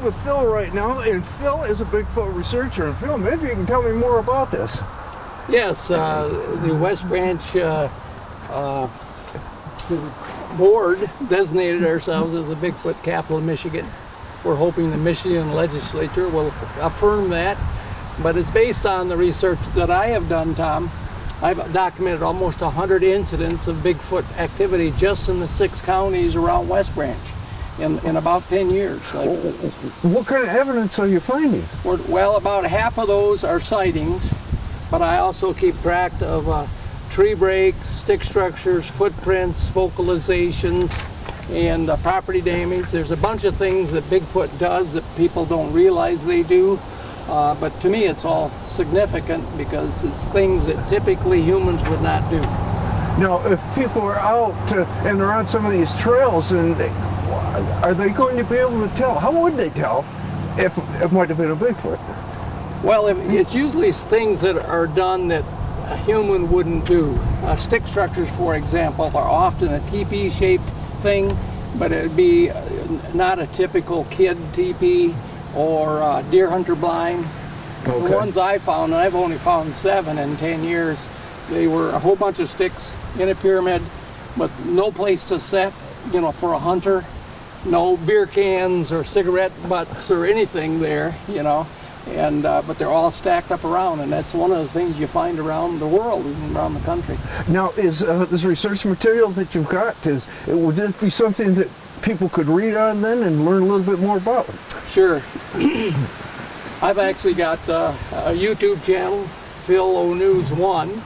with Phil right now, and Phil is a Bigfoot researcher. And Phil, maybe you can tell me more about this. Yes, the West Branch board designated ourselves as the Bigfoot capital of Michigan. We're hoping the Michigan legislature will affirm that, but it's based on the research that I have done, Tom. I've documented almost 100 incidents of Bigfoot activity just in the 6 counties around West Branch in about 10 years. What kind of evidence are you finding? Well, about half of those are sightings, but I also keep track of tree breaks, stick structures, footprints, vocalizations, and property damage. There's a bunch of things that Bigfoot does that people don't realize they do, but to me it's all significant because it's things that typically humans would not do. Now, if people are out and they're on some of these trails, and are they going to be able to tell? How would they tell if it might have been a Bigfoot? Well, it's usually things that are done that a human wouldn't do. Stick structures, for example, are often a teepee-shaped thing, but it'd be not a typical kid teepee or deer hunter blind. Okay. The ones I found, and I've only found 7 in 10 years, they were a whole bunch of sticks in a pyramid, but no place to set, for a hunter. No beer cans or cigarette butts or anything there, and but they're all stacked up around, and that's one of the things you find around the world, even around the country. Now, is this research material that you've got, would this be something that people could read on then and learn a little bit more about? Sure. I've actually got a YouTube channel, Phil O News 1,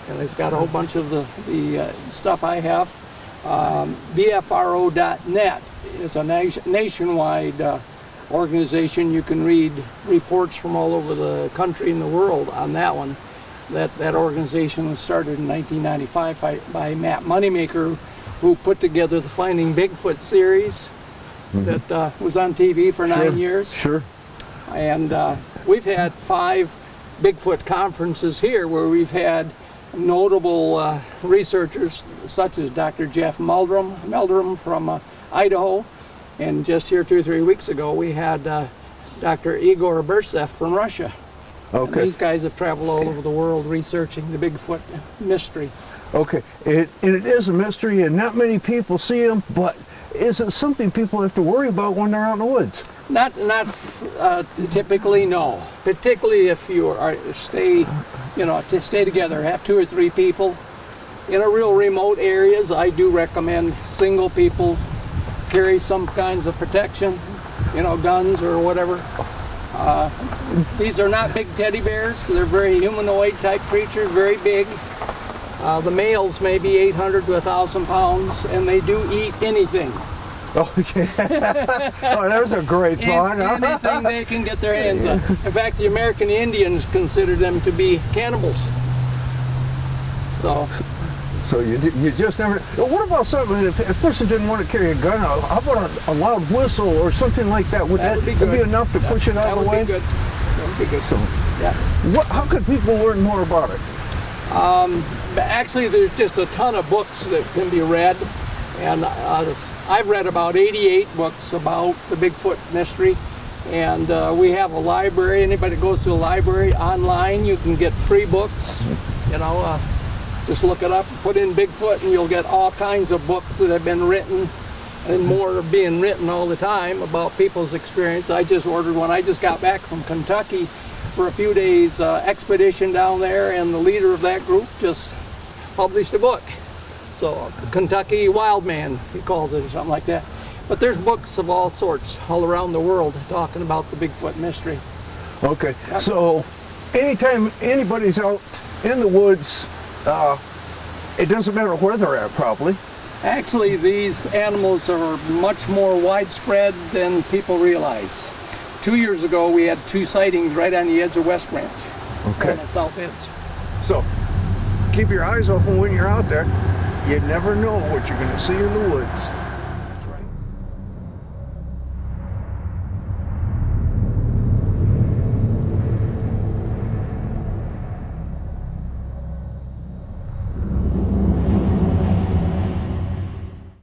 and it's got a whole bunch of the stuff I have. BFRO.net is a nationwide organization. You can read reports from all over the country and the world on that one. That organization was started in 1995 by Matt Moneymaker, who put together the Finding Bigfoot series that was on TV for 9 years. Sure. And we've had 5 Bigfoot conferences here where we've had notable researchers such as Dr. Jeff Meldrum from Idaho, and just here 2 or 3 weeks ago we had Dr. Igor Bursev from Russia. Okay. And these guys have traveled all over the world researching the Bigfoot mystery. Okay, it is a mystery, and not many people see them, but is it something people have to worry about when they're out in the woods? Not typically, no. Particularly if you stay together, have 2 or 3 people. In a real remote areas, I do recommend single people carry some kinds of protection, guns or whatever. These are not big teddy bears. They're very humanoid type creatures, very big. The males may be 800 to 1,000 pounds, and they do eat anything. Okay. Oh, there's a great thought. Anything they can get their hands on. In fact, the American Indians consider them to be cannibals. So you just never. What about something if a person didn't want to carry a gun? How about a loud whistle or something like that? Would that be enough to push it out of the way? That would be good. So, yeah. How could people learn more about it? Actually, there's just a ton of books that can be read, and I've read about 88 books about the Bigfoot mystery, and we have a library. Anybody that goes to a library online, you can get free books. Just look it up, put in Bigfoot, and you'll get all kinds of books that have been written, and more are being written all the time about people's experience. I just ordered one. I just got back from Kentucky for a few days expedition down there, and the leader of that group just published a book. So, Kentucky Wild Man, he calls it, or something like that. But there's books of all sorts all around the world talking about the Bigfoot mystery. Okay, so anytime anybody's out in the woods, it doesn't matter where they're at, probably. Actually, these animals are much more widespread than people realize. 2 years ago, we had 2 sightings right on the edge of West Branch. Okay. On the south edge. So, keep your eyes open when you're out there. You never know what you're going to see in the woods.